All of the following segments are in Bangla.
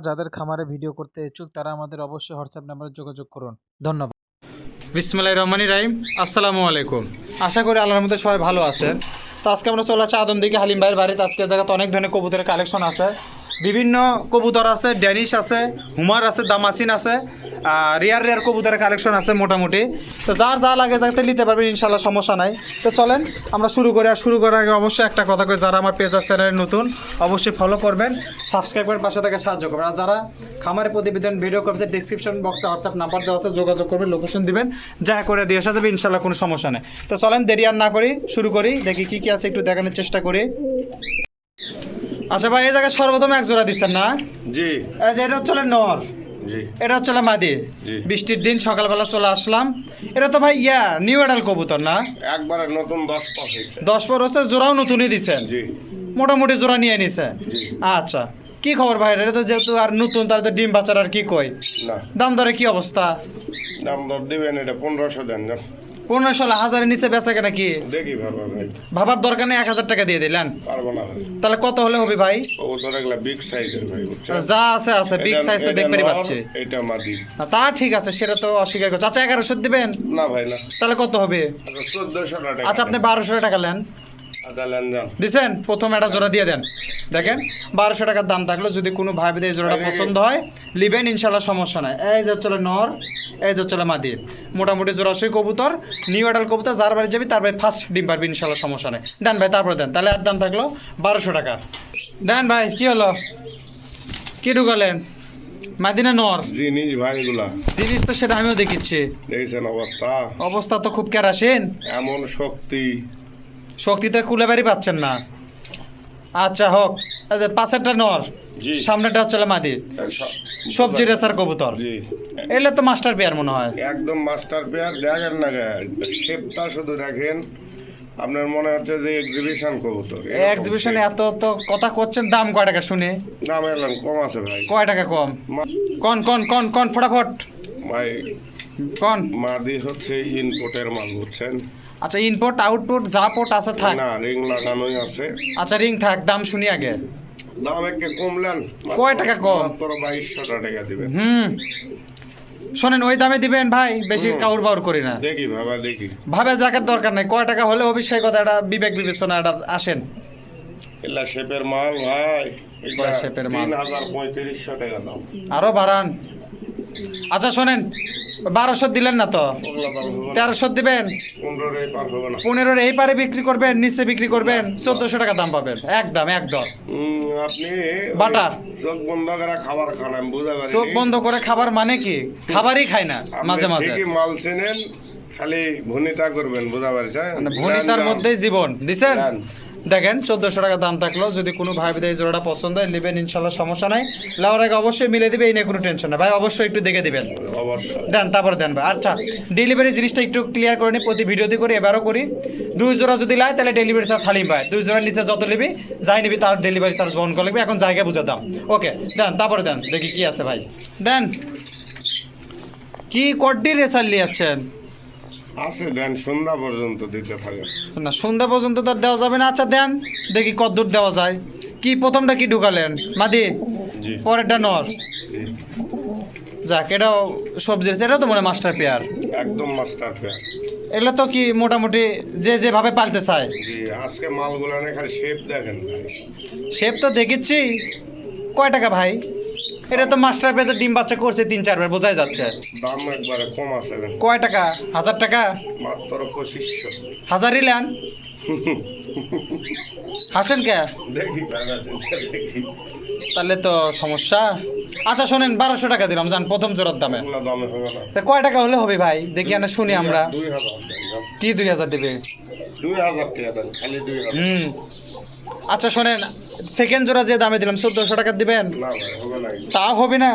যাদের খামারে ভিডিও করতে ইচ্ছুক তারা আমাদের অবশ্যই হোয়াটসঅ্যাপ নাম্বারে যোগাযোগ করুন। ধন্যবাদ। বিসমিল্লাহির রহমানির রহিম। আসসালামু আলাইকুম। আশা করি আল্লাহর মধ্যে সবাই ভালো আছেন। তো আজকে আমরা চলে আসছি আদমদিঘি হালিম ভাইয়ের বাড়িতে। আজকে জায়গাতে অনেক ধরনের কবুতরের কালেকশন আছে, বিভিন্ন কবুতর আছে, ড্যানিশ আছে, হুমার আছে, দামাসিন আছে, রেয়ার কবুতরের কালেকশন আছে মোটামুটি। তো যার যা লাগে যাতে নিতে পারবেন, ইনশাল্লাহ সমস্যা নাই। তো চলেন আমরা শুরু করি। আর শুরু করার আগে অবশ্যই একটা কথা করে, যারা আমার পেজ আর চ্যানেলে নতুন অবশ্যই ফলো করবেন, সাবস্ক্রাইব করে পাশে থেকে সাহায্য করবেন। আর যারা খামারে প্রতিবেদন ভিডিও করছে, ডিসক্রিপশন বক্সে হোয়াটসঅ্যাপ নাম্বার দেওয়া আছে, যোগাযোগ করবেন, লোকেশন দিবেন, যা করে দিয়ে আসা যাবে, ইনশাল্লাহ কোনো সমস্যা নেই। তো চলেন দেরি আর না করি, শুরু করি। দেখি কী কী আছে একটু দেখানোর চেষ্টা করি। আচ্ছা ভাই, এই জায়গায় সর্বপ্রথম এক জোড়া দিচ্ছেন না? জি। এটা হচ্ছে নর, জি। এটা হচ্ছে মাদি। জি। বৃষ্টির দিন সকালবেলা চলে আসলাম। এটা তো ভাই নিউ অ্যাডাল কবুতর না? একবারে নতুন 10 পর হয়েছে। 10 পর হচ্ছে, জোড়াও নতুনই দিচ্ছেন? জি। মোটামুটি জোড়া নিয়ে নিছে। জি। আচ্ছা, কি খবর ভাই? এটা তো যেহেতু আর নতুন, তার তো ডিম বাচ্চার আর কি কই, না দাম দরে কি অবস্থা? দাম দর দিবেন, এটা 1500 দেন না। 1500 হাজারের নিচে বেচা কেনা কি? দেখি ভাবা ভাই, ভাবার দরকার নেই, 1000 টাকা দিয়ে দিলেন। পারবো না ভাই। তাহলে কত হলে হবে ভাই? ও তো এগুলা বিগ সাইজের ভাই, বুঝছেন? যা আছে আছে, বিগ সাইজ তো দেখতেই পাচ্ছি। এটা মাদি। তা ঠিক আছে, সেটা তো অস্বীকার করছে। আচ্ছা, 1100 দিবেন? না ভাই না। তাহলে কত হবে? 1400 টাকা। আচ্ছা, আপনি 1200 টাকা নেন। আচ্ছা লেন যান। দিছেন, প্রথম একটা জোড়া দিয়ে দেন। দেখেন 1200 টাকার দাম থাকলো, যদি কোনো ভাই এই জোড়াটা পছন্দ হয় লিবেন, ইনশাল্লাহ সমস্যা নাই। এই যে চলে নর, এই যে চলে মাদি, মোটামুটি জোড়াশই কবুতর, নিউ অ্যাডাল কবুতর। যার বাড়ি যাবি তার বাড়ি ফার্স্ট ডিম পারবি, ইনশাল্লাহ সমস্যা নেই। দেন ভাই, তারপরে দেন। তাহলে আর দাম থাকলো 1200 টাকা। দেন ভাই। কি হলো, কি ঢুকালেন? মাদিনা নর জিনিস ভাই এগুলা। জিনিস তো সেটা আমিও দেখিচ্ছি। দেখছেন অবস্থা? অবস্থা তো খুব কেরাসিন। এমন শক্তি। শক্তিতে কুলে বাড়ি পাচ্ছেন না। আচ্ছা হোক। পাশেরটা নর, জি। সামনেটা হচ্ছে মাদি, সবজি রেসার কবুতর। জি। এলে তো মাস্টার পেয়ার মনে হয়। একদম মাস্টার পেয়ার। দেখেন না শেপটা শুধু দেখেন, আপনার মনে হচ্ছে যে এক্সিবিশন কবুতর। এক্সিবিশনে এত তো কথা করছেন, দাম কয় টাকা শুনে? দাম এলাম কম আছে ভাই। কয় টাকা কম? কন কন কন কন ফটাফট ভাই কন। মাদি হচ্ছে ইনপুটের মাল, বুঝছেন? আচ্ছা, ইনপুট আউটপুট যা পোট আছে থাক। না, রিং লাগানোই আছে। আচ্ছা, রিং থাক, দাম শুনি আগে। দাম একে কমলেন। কয় টাকা কম? মাত্র 2200 টাকা দিবেন। শোনেন, ওই দামে দিবেন ভাই, বেশি কাউর বাউর করি না। দেখি বাবা, দেখি। ভাবে জাকার দরকার নাই, কয় টাকা হলে হবে সেই কথা, এটা বিবেক বিবেচনা এটা আসেন। এলা শেপের মাল ভাই, এগুলা শেপের মাল। 3500 টাকা দাম। আরো বাড়ান। আচ্ছা শোনেন, 1200 দিলেন না তো? ওগুলা দাম হবে না। 1300 দিবেন। 15 পার হবে না। 15 এই পারে বিক্রি করবেন, নিচে বিক্রি করবেন, 1400 টাকা দাম পাবেন একদম একদম। আপনি বাটা চোখ বন্ধ করে খাবার খান, আমি বুঝতে পারি। চোখ বন্ধ করে খাবার মানে কি? খাবারই খায় না মাঝে মাঝে। ঠিকই মাল চেনেন, খালি ভনিতা করবেন, বুঝতে পারছেন? মানে ভনিতার মধ্যেই জীবন দিছেন। নেন। দেখেন 1400 টাকা দাম থাকলো, যদি কোনো ভাই এই জোড়াটা পছন্দ হয় নেবেন, ইনশাল্লাহ সমস্যা নাই। লাউর আগে অবশ্যই মিলে দিবে, এই নিয়ে কোনো টেনশন না ভাই, অবশ্যই একটু দেখে দিবেন। অবশ্যই দেন, তারপরে দেন ভাই। আচ্ছা, ডেলিভারি জিনিসটা একটু ক্লিয়ার করে নিই, প্রতি ভিডিওতে করি, এবারও করি। 2 জোড়া যদি লাই তাহলে ডেলিভারি চার্জ হালিম ভাই। 2 জোড়ার নিচে যত নিবি, যাই নিবি তার ডেলিভারি চার্জ বহন করে লাগবে। এখন জায়গা বুঝে দাম। ওকে, দেন, তারপরে দেন। দেখি কি আছে ভাই। দেন। কি কড্ডি রেসার লিয়াচ্ছেন? আছে, দেন সন্ধ্যা পর্যন্ত দিতে থাকে। না, সন্ধ্যা পর্যন্ত তো আর দেওয়া যাবে না। আচ্ছা দেন, দেখি কত দূর দেওয়া যায়। কি প্রথমটা কি ঢুকালেন? মাদি, জি। পরেরটা নর। জি। যাক, এটাও সবজির, এটাও তো মনে হয় মাস্টার পেয়ার। একদম মাস্টার পেয়ার। এগুলো তো কি মোটামুটি যে যেভাবে পালতে চায়। জি, আজকে মালগুলো খালি শেপ দেখেন ভাই। শেপ তো দেখেছি। কয় টাকা ভাই? এটা তো মাস্টার পেয়ার, ডিম বাচ্চা করছে 3-4 বার, বোঝাই যাচ্ছে। দাম একবারে কম আছে। কয় টাকা? 1000 টাকা? মাত্র 2500। হাজারই লেন। হাসেন কে? দেখি দেখি। তাহলে তো সমস্যা। আচ্ছা শোনেন, 1200 টাকা দিলাম, জান, প্রথম জোড়ার দামে। ওগুলা দামে হবে না। তা কয় টাকা হলে হবে ভাই? দেখি না, শুনি আমরা। 2000 দেন। কি 2000 দেবে? 2000 টাকা দেন, খালি 2000। আচ্ছা শোনেন, সেকেন্ড জোড়া যে দামে দিলাম 1400 টাকা দিবেন? না ভাই, হবে না। তা হবে না?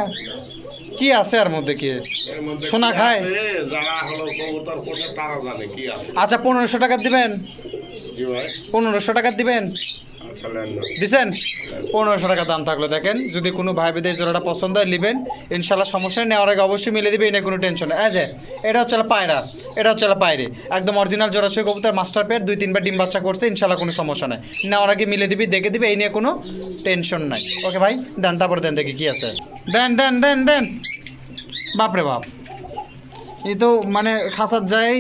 কি আছে আর মধ্যে? কি এর মধ্যে সোনা কি খায়? আছে, যারা হলো কবুতর পোষে তারা জানে কি আছে। আচ্ছা 1500 টাকা দিবেন? জি ভাই। 1500 টাকা দিবেন? আচ্ছা নেন না। দিছেন 1500 টাকা দাম থাকলো। দেখেন যদি কোনো ভাই বিদের জোড়াটা পছন্দ হয় নেবেন, ইনশাল্লাহ সমস্যা নেই, নেওয়ার আগে অবশ্যই মিলে দিবে, এনে কোনো টেনশন নেই। এই যে এটা হচ্ছে পায়রা, এটা হচ্ছে পায়রে, একদম অরিজিনাল জোড়াশয় কবুতর, মাস্টার পেয়ার, 2-3 বার ডিম বাচ্চা করছে, ইনশাল্লাহ কোনো সমস্যা নেই, নেওয়ার আগে মিলে দিবি, দেখে দিবে, এই নিয়ে কোনো টেনশন নাই। ওকে ভাই দেন, তারপরে দেন দেখি কি আছে। দেন দেন দেন দেন, বাপরে বাপ, এই তো মানে খাসার যায়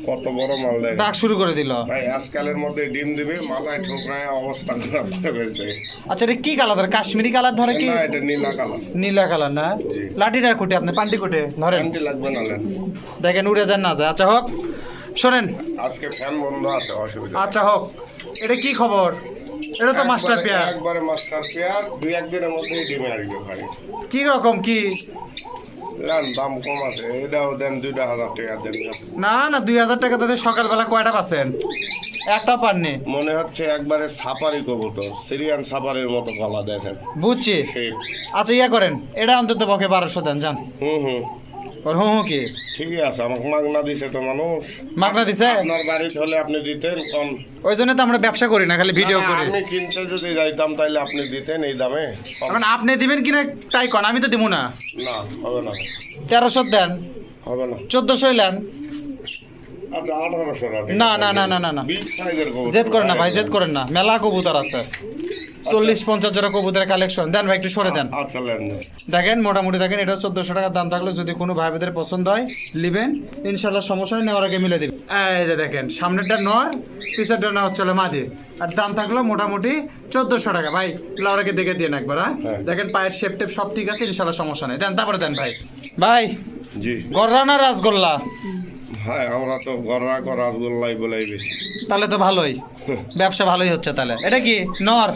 কত বড় মাল দেখেন ডাক শুরু করে দিল ভাই, আজকালের মধ্যে ডিম দিবে, মাথায় ঠোকরায় অবস্থা খারাপ করে ফেলছে। আচ্ছা এটা কি কালার ধরে, কাশ্মীরি কালার ধরে কি? না, এটা নীলা কালার। নীলা কালার না? জি। লাঠিটা কোটে আপনি পান্টি কোটে ধরেন, ফ্যানটি লাগবে না নেন। দেখেন উড়ে যান না যায়। আচ্ছা হোক, শোনেন, আজকে ফ্যান বন্ধ আছে, অসুবিধা নেই। আচ্ছা হোক, এটা কি খবর? এটা তো মাস্টার একবারে- পেয়ার, একবারে মাস্টার পেয়ার, 2-1 দিনের মধ্যেই ডিমে আসবে ভাই। কি রকম কি? নেন, দাম কম আছে, এটাও দেন 2,000 টাকা দেন। না না, 2000 টাকা তাদের সকালবেলা কয়টা পাচ্ছেন? একটা পাননি। মনে হচ্ছে একবারে সাপারি কবুতর, সিরিয়ান সাপারির মতো গলা দেখেন। বুঝছি। সেই আচ্ছা ইয়া করেন, এটা অন্তত পক্ষে 1200 দেন, যান। হুম ওর হুঁ কি ঠিকই আছে, আমাকে মাগনা দিছে তো মানুষ। মাগনা দিছে? আপনার বাড়িতে হলে আপনি দিতেন কম। ওই জন্য তো আমরা ব্যবসা করি না, খালি ভিডিও না, করি। আমি কিনতে যদি যাইতাম তাহলে আপনি দিতেন এই দামে কম। এখন আপনি দিবেন কিনা তাই কন, আমি তো দিব না। না, হবে না, 1300 দেন, হবে না। 1400 লেন। আচ্ছা 1800 টাকা। না, না, না, না, না, না। বিগ সাইজের কবুতর। জেদ করেন না ভাই, জেদ করেন না, মেলা কবুতর আছে, 40-50 জোড়া কবুতরের কালেকশন। দেন ভাই একটু সরে দেন। আচ্ছা লেন দেন। দেখেন মোটামুটি দেখেন, এটা 1400 টাকার দাম থাকলে যদি কোনো ভাই বোনদের পছন্দ হয় নেবেন, ইনশাল্লাহ সমস্যা নেই, নেওয়ার আগে মিলে দিবেন। এই যে দেখেন সামনেরটা নর, পিছেরটা না হচ্ছে মাদি, আর দাম থাকলো মোটামুটি 1400 টাকা। ভাই নেওয়ার আগে দেখে দিয়ে একবার। হ্যাঁ হ্যাঁ। দেখেন পায়ের শেপ টেপ সব ঠিক আছে, ইনশাল্লাহ সমস্যা নেই। দেন তারপরে দেন ভাই। ভাই জি গররা না রাসগোল্লা? হ্যাঁ, আমরা তো গররা কর রাসগোল্লাই বলাই বেশি। তাহলে তো ভালোই, ব্যবসা ভালোই হচ্ছে তাহলে। এটা কি নর?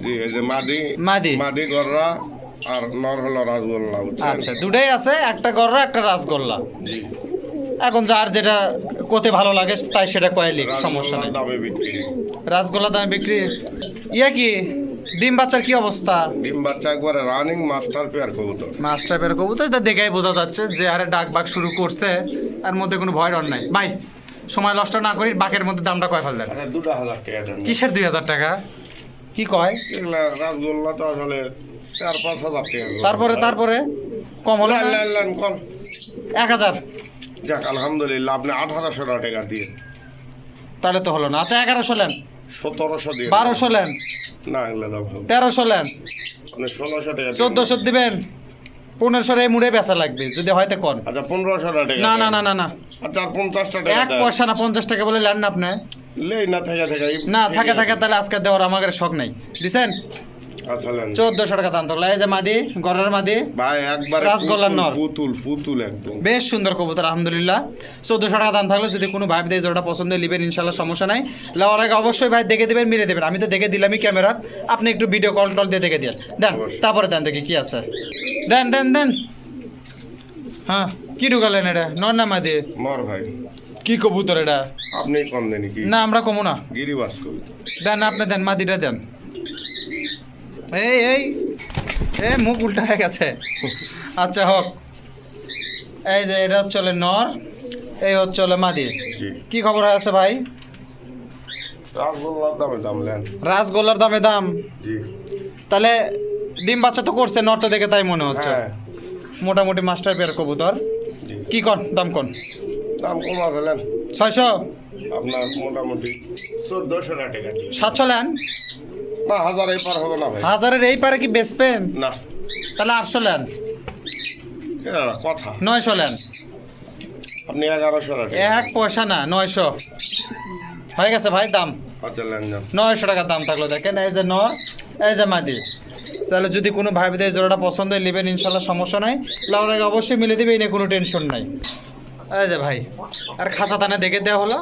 জি, এই যে মাদি মাদি। মাদি গররা আর নর হলো রাসগোল্লা, বুঝছেন? আচ্ছা দুটাই আছে, একটা গররা একটা রাসগোল্লা। জি, এখন যার যেটা কোতে ভালো লাগে তাই সেটা কয়েলি, সমস্যা রাসগোল্লার নেই। দামে বিক্রি। রাসগোল্লা দামে বিক্রি। ইয়া কি ডিম বাচ্চার কি অবস্থা? ডিম বাচ্চা একবারে রানিং মাস্টার পেয়ার কবুতর। মাছ টাইপের কবুতর, তা দেখেই বোঝা যাচ্ছে যে হারে ডাক বাক শুরু করছে, এর মধ্যে কোনো ভয় ডর নাই। ভাই সময় নষ্ট না করি, বাকের মধ্যে দামটা কয় ফেল দেন। আচ্ছা 2,000 টাকা দেন। কিসের 2000 টাকা? কি কয়? এগুলা রাসগোল্লা তো আসলে 4-5 হাজার টাকা। তারপরে তারপরে কম হলো না? লেন কম। 1000? যাক আলহামদুলিল্লাহ, আপনি 1800 টাকা দিয়ে। তাহলে তো হলো না। আচ্ছা 1100 লেন, 1700 দিয়ে। 1200 লেন, না, এগুলা দাম হবে। 1300 লেন, আপনি 1600 টাকা দিন। 1400 দিবেন, 1500 এই মুড়ে বেচা লাগবে যদি হয়তো কন। আচ্ছা 1500 টাকা। না না দেন। না না না, আচ্ছা আর 50 টাকা এক দেন। পয়সা না, 50 টাকা বলে লেন না আপনি। লেই না থেকে না থাকে থাকে, তাহলে আজকে দেওয়ার আমাদের শখ নাই। দিছেন আচ্ছা লেন। 1400 টাকা দাম থাকলো। এই যে মাদি, গরের মাদি, ভাই একবারে রাসগোল্লার নর। পুতুল একদম। বেশ সুন্দর কবুতর আলহামদুলিল্লাহ। 1400 টাকা দাম থাকলো, যদি কোনো ভাই দিয়ে জোড়াটা পছন্দ হয় নেবেন, ইনশাল্লাহ সমস্যা নাই। লেওয়ার আগে অবশ্যই ভাই দেখে দেবেন, মিলে দেবেন। আমি তো দেখে দিলামই ক্যামেরাত, আপনি একটু ভিডিও কল টল দিয়ে দেখে দেন। দেন অবশ্যই। তারপরে দেন দেখি কি আছে। দেন দেন দেন। হ্যাঁ কি ঢুকালেন এটা? নর না মাদি? মর ভাই, কি কবুতর এটা? আপনি কম দেন কি? না আমরা কমু না। গিরিবাস কবিতা। দেন আপনি দেন, মাদিটা দেন। এই এই এ মুখ উল্টা হয়ে গেছে। আচ্ছা হোক, এই যে এটা হচ্ছে নর, এই হচ্ছে মাদি। জি, কি খবর আছে ভাই? রাসগোল্লার দাম লেন। রাসগোল্লার দামে দাম? জি তাহলে ডিম বাচ্চা তো করছে, নর তো দেখে তাই মনে হচ্ছে। হ্যাঁ মোটামুটি মাস্টার পেয়ার কবুতর। জি, কি কন দাম কন? দাম কম আছে লেন। 600? আপনার মোটামুটি 1400 টাকা দিয়ে। 700 লেন? না, 1000 এই পার হবে না ভাই। 1000-এর এই পারে কি বেচবেন? না, তাহলে 800 লেন, এটা না কথা। 900 লেন। আপনি 1100 টাকা। এক পয়সা না, 900 হয়ে গেছে ভাই দাম। আচ্ছা লেন যান। 900 টাকার দাম থাকলো। দেখেন এই যে নর, এই যে মাদি। তাহলে যদি কোনো ভাই বোনদের জোড়াটা পছন্দ হয় নেবেন, ইনশাল্লাহ সমস্যা নাই, লাউর আগে অবশ্যই মিলে দেবে, এই নিয়ে কোনো টেনশন নাই। এই যে ভাই, আর খাঁচা দানা দেখে দেওয়া হলো,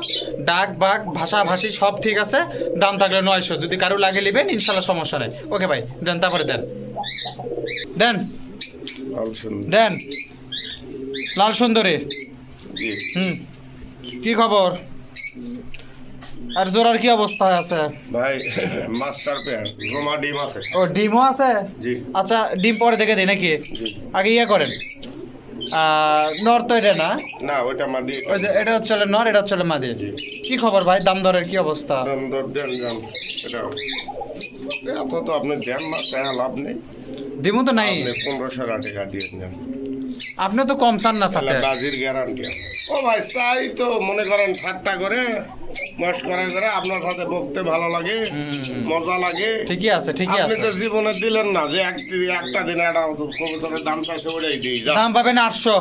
ডাক বাক ভাষা ভাষী সব ঠিক আছে, দাম থাকলে 900, যদি কারো লাগে নেবেন, ইনশাল্লাহ সমস্যা নাই। ওকে ভাই দেন, তারপরে দেন দেন লাল সুন্দর। দেন। লাল সুন্দরী, জি কি খবর? আর জোড়ার কি অবস্থা আছে? ভাই, মাস্টার পেয়ার জমা ডিম আছে। ও ডিমও আছে? জি আচ্ছা ডিম পরে দেখে দেয় নাকি? জি। আগে ইয়ে করেন, নর তো এটা না, না ওইটা মাদি। ওই যে এটা হচ্ছে নর, এটা হচ্ছে মাদি। কি খবর ভাই, দাম দরের কি অবস্থা? দাম দর দেন যান, এটা এত তো আপনি দেন না, তাই লাভ নেই। দিমু তো নাই, আপনি 1500 টাকা দিয়ে নেন, আপনি তো কম চান না সাথে। বাজির গ্যারান্টি। ও ভাই চাই তো মনে করেন ঠাট্টা করে মস্করা করে আপনার সাথে বকতে ভালো লাগে, মজা লাগে। ঠিকই আছে, ঠিকই আপনি আছে। তো জীবনে দিলেন না যে একটা দিনে একটা কবুতরের দাম চাইছে ওটাই দিই। দাম পাবেন 800।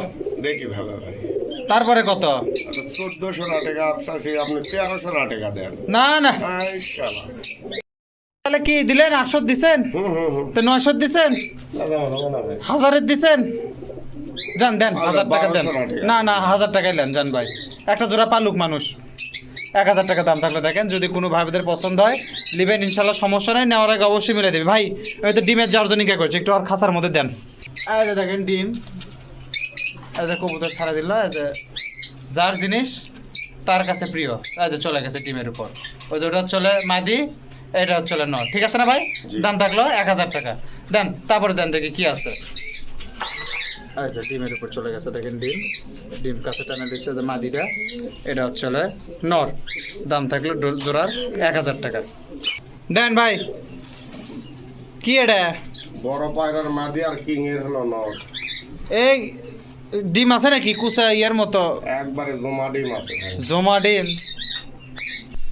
দেখি ভালো ভাই, তারপরে কত? 1400 টাকা চাইছি, আপনি 1300 টাকা দেন। না না, এই শালা। তাহলে কি দিলেন? 800 দিছেন তো 900 দিছেন, না, না, না, না, ভাই। 1000 দিছেন। যান দেন, 1000 টাকা দেন। 1200 টাকা। না না, 1000 টাকাই নেন যান ভাই, একটা জোড়া পালুক মানুষ। 1000 টাকা দাম থাকলে দেখেন, যদি কোনো ভাইদের পছন্দ হয় নেবেন, ইনশাল্লাহ সমস্যা নেই, নেওয়ার আগে অবশ্যই মিলে দেবে ভাই। আমি তো ডিমের জার্জনিকা করছি, একটু আর খাঁচার মধ্যে দেন। এই যে দেখেন ডিম, এই যে কবুতর ছাড়া দিল, এই যে যার জিনিস তার কাছে প্রিয়। এই যে চলে গেছে ডিমের উপর, ওই যে ওটা চলে মাদি, এটা চলে নর, ঠিক আছে না ভাই? দাম থাকলো 1000 টাকা দেন, তারপরে দেন দেখি কি আছে। আচ্ছা, ডিমের উপর চলে গেছে দেখেন ডিম, ডিম কাছে টানা দিচ্ছে যে মাদিটা, এটা হচ্ছে নর। দাম থাকলো জোড়ার 1000 টাকা দেন ভাই। কি এটা? বড় পায়রার মাদি আর কিং এর হলো নর। এই ডিম আছে নাকি কুচা ইয়ার মতো? একবারে জমা ডিম আছে ভাই। জমা ডিম?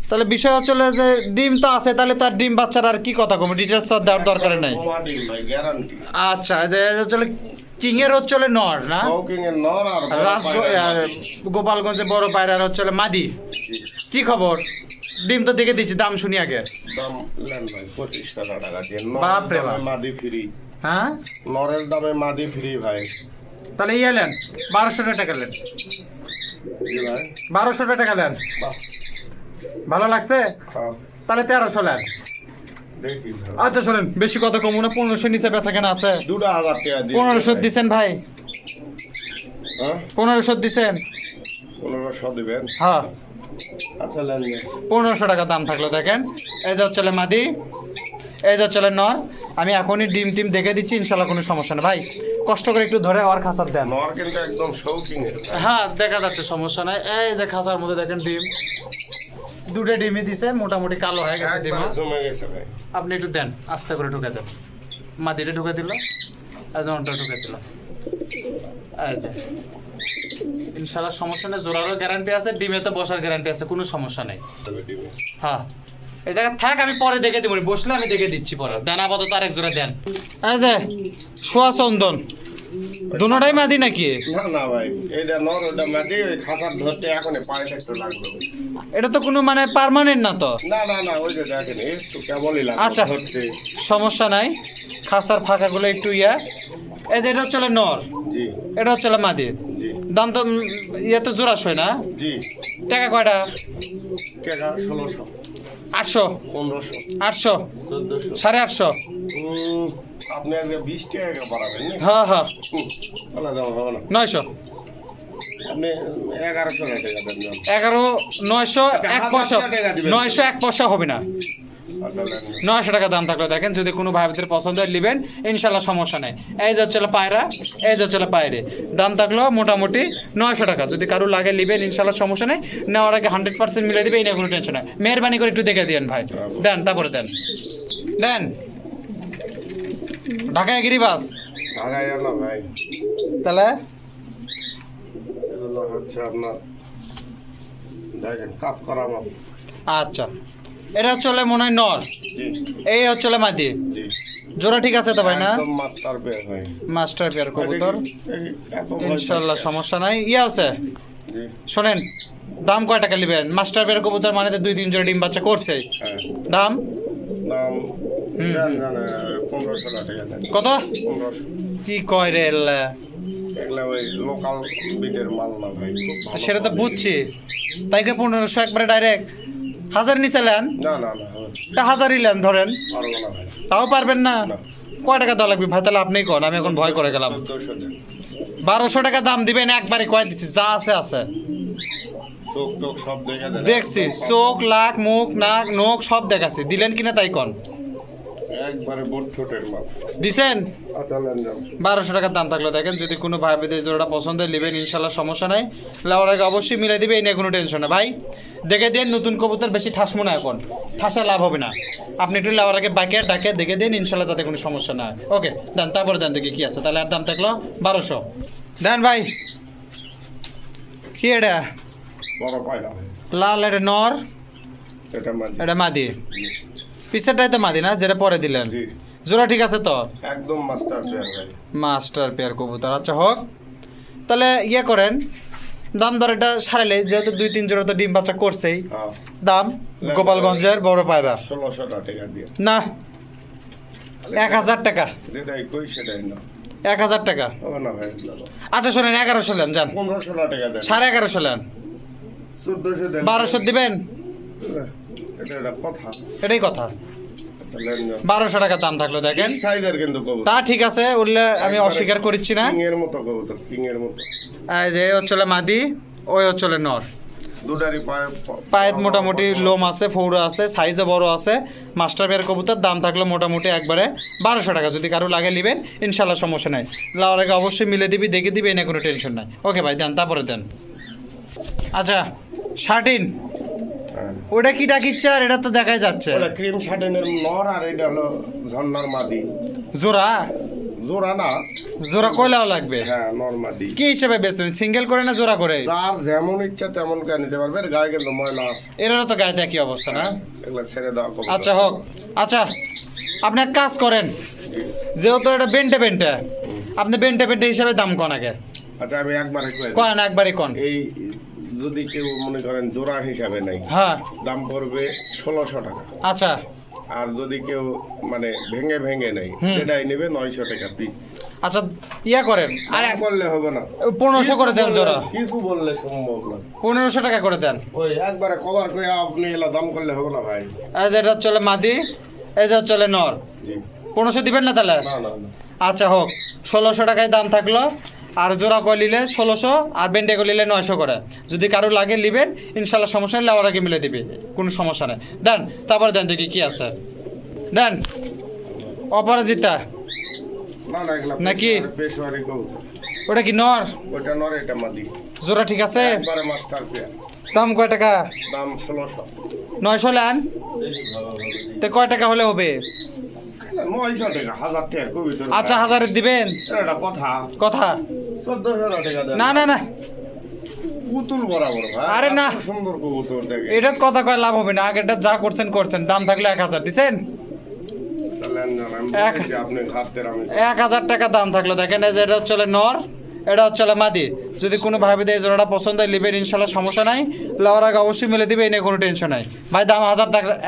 তাহলে বিষয় হচ্ছে যে ডিম তো আছে, তাহলে তার ডিম বাচ্চার আর কি কথা কম, ডিটেলস তো দেওয়ার দরকার নাই। জমা ডিম ভাই, গ্যারান্টি। আচ্ছা, যে চলে কিং এর হচ্ছে নর না, কিং এর নর আর বড় আর পায়রা। গোপালগঞ্জে বড় পায়রার হচ্ছে মাদি। কি খবর? ডিম তো দেখে দিচ্ছি, দাম শুনি আগে। দাম নেন ভাই 2500 টাকা দিয়ে। বাপ রে নরের বাপ। দামে মাদি ফ্রি। হ্যাঁ, নরের দামে মাদি ফ্রি ভাই। তাহলে ইয়ে নেন 1200 টাকা নেন, জি ভাই। 1200 টাকা নেন। বাহ, ভালো লাগছে? হ্যাঁ, তাহলে 1300 নেন। দেখি ভাই। আচ্ছা শোনেন, বেশি কথা কম না, 1500 নিচে বেচা কেনা আছে? 2000 টাকা দিয়ে। 1500 দিছেন ভাই, হ্যাঁ, 1500 দিছেন। 1500 দিবেন। হ্যাঁ, আচ্ছা নেন নেন। 1500 টাকা দাম থাকলো দেখেন। এই যে হচ্ছে মাদি, এই যে হচ্ছে নর। আমি এখনই ডিম টিম দেখে দিচ্ছি, ইনশাল্লাহ কোনো সমস্যা নেই ভাই। কষ্ট করে একটু ধরে আর খাঁচার দেন। নর কিন্তু একদম শৌখিন এর ভাই। হ্যাঁ, দেখা যাচ্ছে, সমস্যা নাই। এই যে খাঁচার মধ্যে দেখেন ডিম, দুটো ডিমই দিছে, মোটামুটি কালো হয়ে গেছে ডিম। একবারে জমে গেছে ভাই। আপনি একটু দেন, আস্তে করে ঢুকে দেন। মাদিটা ঢুকে দিল, আর নরটা ঢুকে দিল। এই যে ইনশাল্লাহ সমস্যা নেই, জোড়ারও গ্যারান্টি আছে, ডিমে তো বসার গ্যারান্টি আছে, কোনো সমস্যা নেই। তবে ডিমে। হ্যাঁ, এই জায়গায় থাক, আমি পরে দেখে দেবো, বসলে আমি দেখে দিচ্ছি পরে। দেন আপাতত আরেক জোড়া দেন। এই যে সোয়া চন্দন, দুটোটাই মাদি নাকি? না না ভাই, এটা নর ওটা মাদি, ওই খাঁচার ধরতে এখন পায়েটা একটু লাগলো। এটা তো কোনো মানে পার্মানেন্ট না তো? না না না, ওই যে দেখেন একটু কেবলই লাগলো আচ্ছা, ধরতে। সমস্যা নাই, খাসার ফাঁকাগুলো একটু ইয়া। এই যে এটা হচ্ছে নর, জি এটা হচ্ছে মাদি। জি দাম তো ইয়ে তো জোড়াশোই না? জি। টাকা কয়টা? টাকা 1600, 800, 1500, 800, 1400। 850। আপনি আজকে 20 টাকা বাড়াবেন না? হ্যাঁ হ্যাঁ, বলা যাবে হবে না। 900, আপনি 1100 টাকা দেন না। 11, 900, 1 পয়সা, 1000 টাকা দিবেন। 900 1 পয়সা হবে না। 900 টাকা দাম থাকলে দেখেন, যদি কোনো ভাইদের পছন্দ হয় নেবেন, ইনশাল্লাহ সমস্যা নেই। এই যে হচ্ছে পায়রা, এই যে হচ্ছে পায়রে, দাম থাকলো মোটামুটি 900 টাকা। যদি কারো লাগে নেবেন, ইনশাল্লাহ সমস্যা নেই, নেওয়ার আগে 100% মিলে দেবে, এই নিয়ে কোনো টেনশন নেই। মেহরবানি করে একটু দেখে দিন ভাই, দেন তারপরে দেন। দেন ঢাকায় গিরিবাস, ঢাকায় না ভাই, তাহলে এগুলো হচ্ছে আপনার দেখেন কাজ করা মাপ। আচ্ছা, এটা হচ্ছে মনে হয় নর, জি এই হচ্ছে মাদি। জি। জোড়া ঠিক আছে তো ভাই না? একদম মাস্টার পেয়ার ভাই। মাস্টার পেয়ার কবুতর, এত ইনশাল্লাহ সমস্যা নাই। ইয়ে আছে, জি শোনেন, দাম কয় টাকা নেবেন? মাস্টার পেয়ার কবুতর মানে তো 2-3 জোড়া ডিম বাচ্চা করছে। হ্যাঁ। দাম দাম দেন জানে 1500 টাকা দেন। কত? 1500। কি কয় রে আল্লাহ? এগুলা ওই লোকাল বিটের মাল না ভাই, খুব ভালো সেটা তো quality। বুঝছি, তাই কে 1500 একবারে ডাইরেক্ট 1000 নিচে নেন? না না না, হবে তা 1000ই নেন ধরেন, পারবো না ভাই। তাও পারবেন না? না। কয় টাকা দেওয়া লাগবে ভাই? তাহলে আপনিই কন, আমি এখন ভয় করে গেলাম। 1400 দেন। 1200 টাকা দাম দিবেন একবারে, কয় দিচ্ছি, যা আছে আছে। চোখ টোক সব দেখে দেন। দেখছি, চোখ, লাখ, মুখ, নাক, নোক সব দেখাচ্ছি, দিলেন কিনা তাই কন। একবারে বোট ঠোঁটের মাল। দিছেন? আচ্ছা নেন যান। 1200 টাকার দাম থাকলো দেখেন, যদি কোনো ভাই বেদে জোড়াটা পছন্দ হয় নেবেন, ইনশাল্লাহ সমস্যা নাই। লাউর আগে অবশ্যই মিলাই দিবে, এই নিয়ে কোনো টেনশন না ভাই। দেখে দিন নতুন কবুতর বেশি ঠাসমো না, এখন ঠাসা লাভ হবে না। আপনি একটু লাউর আগে বাকে ডাকে দেখে দিন, ইনশাল্লাহ যাতে কোনো সমস্যা না হয়। ওকে দেন, তারপরে দেন দেখি কি আছে। তাহলে আর দাম থাকলো 1200। দেন ভাই। কি এটা? বড় পায়রা লাল, এটা নর, এটা মাদি। এটা মাদি। পিসেরটাই তো মাদি না, যেটা পরে দিলেন? জি জোড়া ঠিক আছে তো? একদম মাস্টার পেয়ার ভাই। মাস্টার পেয়ার কবুতর, আচ্ছা হোক। তাহলে ইয়ে করেন, দাম দর এটা সারাইলে, যেহেতু 2-3 জোড়া তো ডিম বাচ্চা করছেই। হ্যাঁ দাম গোপালগঞ্জের বড় পায়রা 1600 টাকা দিয়ে। না, 1000 টাকা। যেটাই কই সেটাই না 1000 টাকা। হবে না ভাই। আচ্ছা শোনেন, 1100 লেন, যান। 1500 টাকা দেন। 1150 লেন। 1400 দেন। 1200 দিবেন? এটা একটা কথা। এটাই কথা। আচ্ছা নেন যান। 1200 টাকা দাম থাকলো দেখেন। সাইজের কিন্তু কবুতর তা ঠিক আছে, উঠলে আমি অস্বীকার করছি না। কিং এর মতো কবুতর, কিং এর মতো। এই যে হচ্ছে মাদি, ওই হচ্ছে নর। দুটারই পায়ে পায়ে মোটামুটি লোম আছে, ফৌরা আছে, সাইজও বড় আছে। মাস্টার পেয়ার কবুতর, দাম থাকলো মোটামুটি একবারে 1200 টাকা। যদি কারো লাগে নেবেন, ইনশাল্লাহ সমস্যা নাই। লাউর আগে অবশ্যই মিলে দিবি, দেখে দিবি, এনে কোনো টেনশন নাই। ওকে ভাই দেন, তারপরে দেন। আচ্ছা 13, হ্যাঁ। ওটা কি ডাকিচ্ছে? আর এটা তো দেখাই যাচ্ছে ওটা ক্রিম শার্টেনের নর, আর এটা হলো ঝর্ণার মাদি। জোড়া। জোড়া না, জোড়া কয়লাও লাগবে? হ্যাঁ নর মাদি। কি হিসেবে বেচবেন, সিঙ্গেল করে না জোড়া করে? যার যেমন ইচ্ছা তেমন কে নিতে পারবে। এর গায়ে কিন্তু ময়লা আছে, এটারও তো গায়ে একই অবস্থা না? এগুলো ছেড়ে দেওয়া কবুতর। আচ্ছা হোক। আচ্ছা আপনি এক কাজ করেন, যেহেতু এটা বেন্টে বেন্টে, আপনি বেন্টে বেন্টে হিসাবে দাম কন আগে। আচ্ছা আমি একবারে কই দিই। কন একবারই কন। এই যদি কেউ মনে করেন জোড়া হিসাবে নাই, হ্যাঁ দাম পড়বে 1600 টাকা। আচ্ছা আর যদি কেউ মানে ভেঙে ভেঙে নেই, হুম। সেটাই নেবে 900 টাকা পিস। আচ্ছা ইয়া করেন, আর দাম করলে হবে না। 1500 করে দেন জোড়া। কিছু বললে সম্ভব না। 1500 টাকা করে দেন। ওই একবারে কভার করে আপনি এলা দাম করলে হবে না ভাই। এই যে এটা চলে মাদি, এই যে চলে নর। জি 1500 দিবেন না তাহলে? না না না। আচ্ছা হোক, 1600 টাকায় দাম থাকলো। আর জোড়া করে নিলে 1600, আর বেন্ডে করে নিলে 900 করে। যদি কারো লাগে নিবেন, ইনশাল্লাহ সমস্যা নেই, লাউর আগে মিলে দিবে, কোনো সমস্যা নেই। দেন, তারপরে দেন দেখি কি আছে। দেন। অপরাজিতা না না এগুলা নাকি? পেশোয়ারি কবুতর। ওটা কি নর? ওইটা নর, এটা মাদি। জোড়া ঠিক আছে? একবারে মাস্টার পেয়ার। দাম কয় টাকা? দাম 1600। 900 লেন। তো কয় টাকা হলে হবে? 900 টাকা, 1000 টাকা কবুতর। আচ্ছা 1000 দিবেন? এটা কথা। কথা 1400 টাকা দেন। না না না, পুতুল বরাবর ভাই। আরে না। এত সুন্দর কবুতর দেখে। এটা কথা কয় লাভ হবে না। আগেরটা যা করছেন করছেন, দাম থাকলে 1000 দিছেন। তাহলে আমি এক- বলছি, আপনি খাদ্যের আমি 1000 টাকা দাম থাকলো দেখেন। এই যে এটা হচ্ছে নর, এটা হচ্ছে মাদি। যদি কোনো ভাবে এই জোড়াটা পছন্দ হয় নেবেন, ইনশাল্লাহ সমস্যা নাই। লাউর আগে অবশ্যই মিলে দিবে, এই নিয়ে কোনো টেনশন নাই ভাই। দাম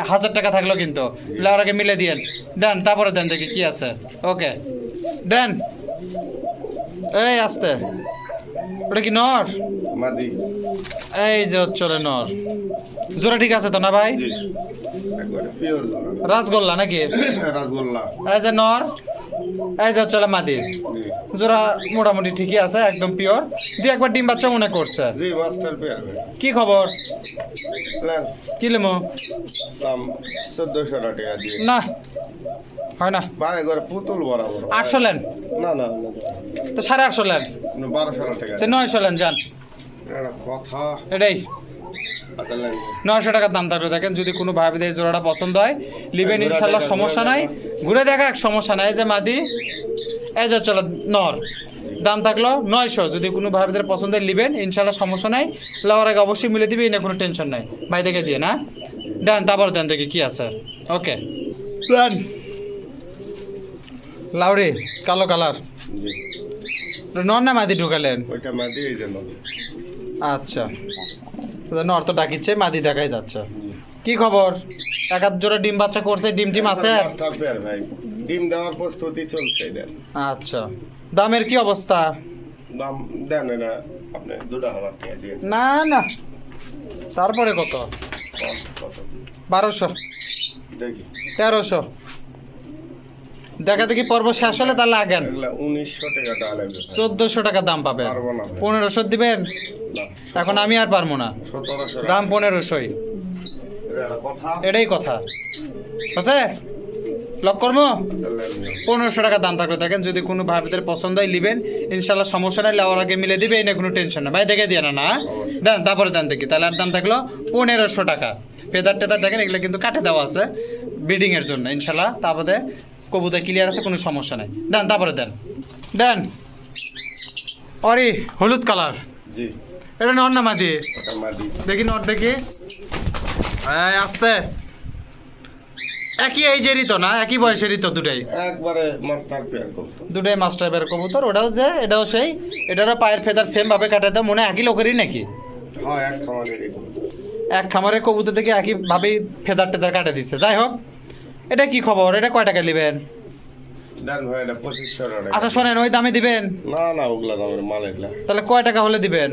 1000 টাকা থাকলো কিন্তু, লাউর আগে মিলে দিয়েন। দেন, তারপরে দেন দেখি কি আছে। ওকে দেন। এই আসতে, ওটা কি নর? মাদি। এই যে হচ্ছে নর। জোড়া ঠিক আছে তো না ভাই? জি একবারে পিওর জোড়া। রাসগোল্লা নাকি? রাসগোল্লা। এই যে নর, এই যে হচ্ছে মাদি। জি জোড়া মোটামুটি ঠিকই আছে, একদম পিওর। দিয়ে একবার ডিম বাচ্চা মনে করছে। জি মাস্টার পেয়ার ভাই। কি খবর? নেন। কি লিমো? দাম 1400 টাকা দিয়ে। না হয় না। ভাই একবারে পুতুল বরাবর। 800 লেন। না না না, তো 850 লেন। 1200 টাকা। তো 900 লেন, যান। এটা কথা। এটাই আচ্ছা নেন। 900 টাকার দাম থাকবে দেখেন। যদি কোনো ভাবে এই জোড়াটা পছন্দ হয় লিবেন, ঘুরে ইনশাল্লাহ দেখা, সমস্যা ঘুরে নাই। ঘুরে দেখা এক সমস্যা নাই। এই যে মাদি, এই যে চলো নর। দাম থাকলো 900। যদি কোনো ভাবে পছন্দ হয় লিবেন, ইনশাল্লাহ সমস্যা নাই। লাউর আগে অবশ্যই মিলে দিবে, এনে কোনো টেনশন নাই ভাই। দেখে দিয়ে না দেন, তারপর দেন দেখি কি আছে। ওকে দেন। লাউরি কালো কালার জি নর না মাদি ঢুকালেন? ওইটা মাদি, এই জন্য। আচ্ছা, নর তো ডাকিচ্ছে, মাদি দেখাই যাচ্ছে। কি খবর? এক আধ জোড়া ডিম বাচ্চা করছে, ডিম টিম আছে? মাস্টার পেয়ার ভাই। ডিম দেওয়ার প্রস্তুতি চলছে দেন। আচ্ছা, দামের কি অবস্থা? দাম দেন না আপনি 2000 টাকা দিয়ে। না না, তারপরে কত? কত? 1200, দেখি 1300। দেখা দেখি পর্ব শেষ হলে তাহলে আগেন। এগুলা 1900 টাকা দেওয়া লাগবে ভাই। 1400 টাকা দাম পাবেন। পারবো না ভাই। 1500 দিবেন? না, এখন আমি আর পারবো না। 1700 দাম 1500। এটা একটা কথা। এটাই কথা আছে। লক করবো আচ্ছা লেন যাও। 1500 টাকা দাম থাকলে দেখেন যদি কোনো ভাবিদের পছন্দ হয় নেবেন ইনশাল্লাহ সমস্যা নাই লেওয়ার আগে মিলে দিবে এই নিয়ে কোনো টেনশন না ভাই দেখে দিয়ে না না দেন তারপরে দেন দেখি তাহলে আর দাম থাকলো 1500 টাকা ফেদার টেদার দেখেন এগুলো কিন্তু কাটে দেওয়া আছে ব্রিডিং এর জন্য ইনশাল্লাহ তারপরে কবুতর ক্লিয়ার আছে কোনো সমস্যা নাই দেন তারপরে দেন দেন অরে হলুদ কালার জি এটা নর না মাদি ওটা মাদি দেখি নর দেখি এই আস্তে একই এইজেরই তো না একই বয়সেরই তো দুটাই একবারে মাস্টার পেয়ার করতো দুটাই মাস্টার বের কবুতর ওটাও যে এটাও সেই এটারও পায়ের ফেদার সেম ভাবে কাটে দেয় মনে হয় একই লোকেরই নাকি হ্যাঁ এক খামারেরই কবুতর এক খামারের কবুতর থেকে একই ভাবেই ফেদার টেদার কাটে দিচ্ছে যাই হোক এটা কি খবর এটা কয় টাকা নেবেন দেন ভাই এটা 2500 টাকা আচ্ছা শোনেন ওই দামে দিবেন না না ওগুলা দামের মাল এগুলা তাহলে কয় টাকা হলে দিবেন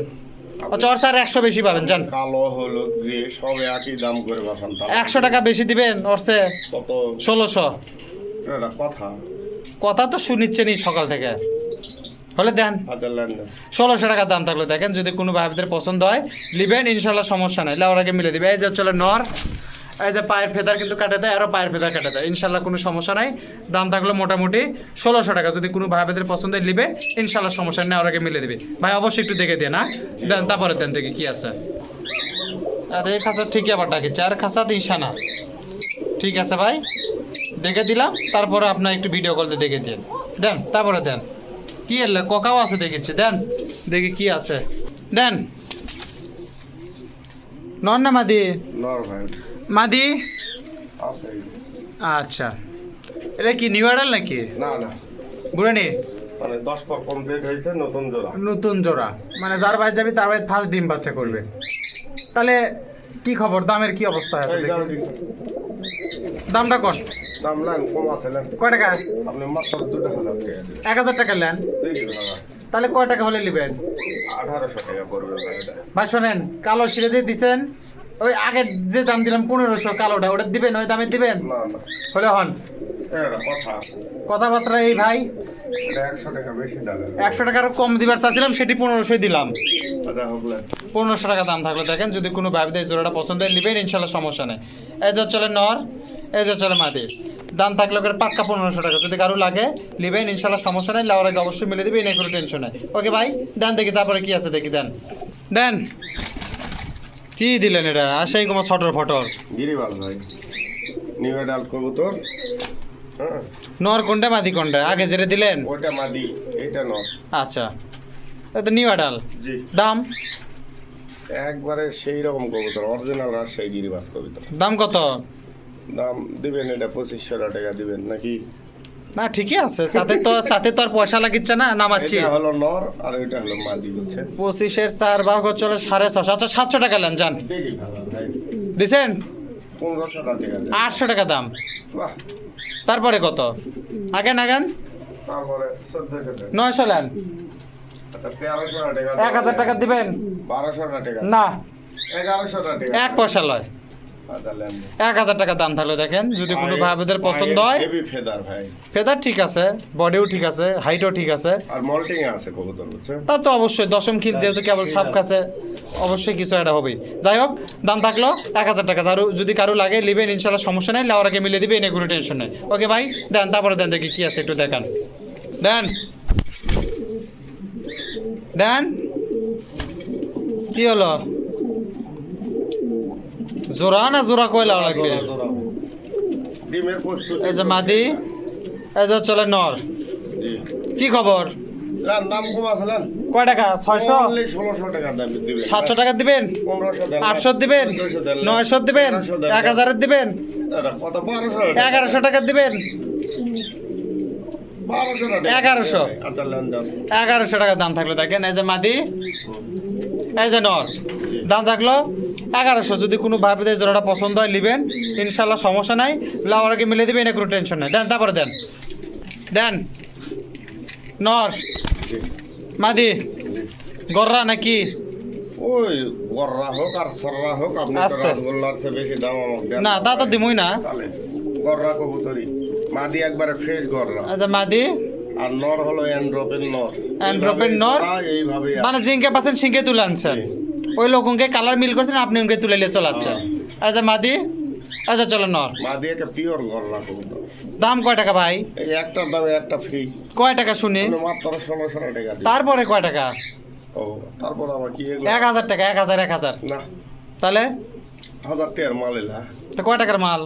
আচ্ছা ওর স্যার 100 বেশি পাবেন জান কালো হলুদ গ্রে সব একই দাম করে বাসান 100 টাকা বেশি দিবেন ওর সে কত 1600 এটা কথা কথা তো শুনিচ্ছেনই সকাল থেকে হলে দেন আচ্ছা লেন দেন 1600 টাকা দাম থাকলে দেখেন যদি কোনো ভাইদের পছন্দ হয় নিবেন ইনশাল্লাহ সমস্যা নাই লেওয়ার আগে মিলে দিবে এই যে চলে নর এই যে পায়ের ফেদার কিন্তু কাটে দেয় আরও পায়ের ফেদার কাটে দেয় ইনশাল্লাহ কোনো সমস্যা নাই দাম থাকলো মোটামুটি 1600 টাকা যদি কোনো ভাইদের পছন্দ হয় নিবে ইনশাল্লাহ সমস্যা নেই ওর আগে মিলে দিবে ভাই অবশ্যই একটু দেখে দিয়ে না দেন তারপরে দেন দেখি কি আছে আর এই খাঁচা ঠিকই আবার ডাকি চার খাঁচা ইশানা ঠিক আছে ভাই দেখে দিলাম তারপরে আপনার একটু ভিডিও কলতে দেখে দিন দেন তারপরে দেন কি এলে কোকাও আছে দেখেছি দেন দেখি কি আছে দেন নর না মাদি নর ভাই মাদি আছে আচ্ছা এটা কি নিউ অ্যাডাল নাকি না না বুড়ানি মানে 10 পর কমপ্লিট হয়েছে নতুন জোড়া নতুন জোড়া মানে যার বাড়ি যাবি তার বাড়ি ফার্স্ট ডিম বাচ্চা করবে তাহলে কি খবর দামের কি অবস্থা আছে এই দেখি? দাম দিন। দামটা কত দাম লেন কম আছে লেন কয় টাকা আপনি মাত্র 2000 টাকা দিবেন 1000 টাকা নেন দেখি ভাই তাহলে কয় টাকা হলে নেবেন 1800 টাকা পড়বে ভাই এটা ভাই শোনেন কালো সিরে যে দিছেন ওই আগে যে দাম দিলাম 1500 কালোটা ওটা দিবেন ওই দামে দিবেন না না হলে হন এটা কথা কথাবার্তা এই ভাই এটা 100 টাকা বেশি দাম 100 টাকার কম দিবার চাচ্ছিলাম সেটি 1500 দিলাম আচ্ছা হোক লেন 1500 টাকা দাম থাকলে দেখেন যদি কোনো ভাবিদের এই জোড়াটা পছন্দ হয় নেবেন ইনশাল্লাহ সমস্যা নেই এই যে চলে নর এই যে চলে মাদি দাম থাকলে ওকে পাক্কা 1500 টাকা যদি কারো লাগে নেবেন ইনশাল্লাহ সমস্যা নেই লেওয়ার আগে অবশ্যই মিলে দিবে এই কোনো টেনশন নেই ওকে ভাই দেন দেখি তারপরে কি আছে দেখি দেন দেন কি দিলেন এটা আসাই কোনো ছটর ফটর গিরিবাল ভাই নিউ অ্যাডাল্ট কবুতর হ্যাঁ নর কোনটা মাদি কোনটা আগে যেটা দিলেন ওটা মাদি এটা নর আচ্ছা এটা নিউ আডাল জি দাম একবারে সেই রকম কবুতর অরিজিনাল রাজশাহী গিরিবাস কবুতর দাম কত দাম দিবেন এটা 2500 টাকা দিবেন নাকি না ঠিকই আছে সাথে তো আর পয়সা লাগিচ্ছে না নামাচ্ছি এটা হলো নর আর এটা হলো মাদি বুঝছেন 25-এর 4 ভাগ চলে 650 আচ্ছা 700 টাকা নেন যান দেখি ভাই দিছেন 1500 টাকা দেন 800 টাকা দাম বাহ তারপরে কত আগান আগান তারপরে 1400 টাকা 900 নেন আচ্ছা 1300 টাকা 1000 টাকা দিবেন 1200 টাকা না 1100 টাকা এক পয়সা লয় আচ্ছা লেন 1000 টাকা দাম থাকলে দেখেন যদি কোনো ভাইদের পছন্দ হয় হেভি ফেদার ভাই ফেদার ঠিক আছে বডিও ঠিক আছে হাইটও ঠিক আছে আর মল্টিং আছে কবুতর বুঝছেন তা তো অবশ্যই দশম খিল যেহেতু কেবল সাপ কাছে অবশ্যই কিছু একটা হবেই যাই হোক দাম থাকলো 1000 টাকা যদি কারো লাগে নেবেন ইনশাল্লাহ সমস্যা নেই লেওয়ার আগে মিলে দিবে এনে কোনো টেনশন নেই ওকে ভাই দেন তারপরে দেন দেখি কি আছে একটু দেখান দেন দেন কি হলো জোড়া না জোড়া কয়লা লাগবে ডিমের প্রস্তুতি এই যে মাদি এই যে চলে নর জি কি খবর লেন দাম কম আছে লেন কয় টাকা 600 only 1600 টাকা দাম দিবেন 700 টাকা দিবেন 1500 দেন 800 দিবেন 900 দিবেন 1000 দিবেন এটা কত 1200 1100 টাকা দিবেন 1200 টাকা 1100 আচ্ছা লেন দাম 1100 টাকা দাম থাকলো দেখেন এই যে মাদি এই যে নর দাম থাকলো 1100 যদি কোনো ভাবিদের জোড়াটা পছন্দ হয় নেবেন ইনশাল্লাহ সমস্যা নাই লাওয়ার আগে মিলে দিবেন কোনো টেনশন নাই দেন তারপরে দেন দেন নর মাদি গররা নাকি ওই গররা হোক আর সররা হোক আপনি তো আস্তে। রাসগোল্লার চেয়ে বেশি দাম আমাকে দেন না তা তো দিমই না তাহলে গররা কবুতরি মাদি একবারে ফ্রেশ গররা আচ্ছা মাদি আর নর হলো অ্যান্ড্রপের নর অ্যান্ড্রপের নর? এইভাবে মানে জিঙ্কে পাচ্ছেন সিঙ্কে তুলে আনছেন ওই লোককে কালার মিল করছেন আপনি উনকে তুলে নিয়ে চলে যাচ্ছেন আচ্ছা মাদি আচ্ছা চলো নর। মাদি একটা পিওর গল্লা কবুতর। দাম কয় টাকা ভাই? এই একটার দামে একটা ফ্রি। কয় টাকা শুনি? মাত্র 1600 টাকা দিই। তারপরে কয় টাকা? ও তারপর আবার কি এগুলো? 1000 টাকা, 1000 না তাহলে 1000 টাকার মাল এলা। তো কয় টাকার মাল?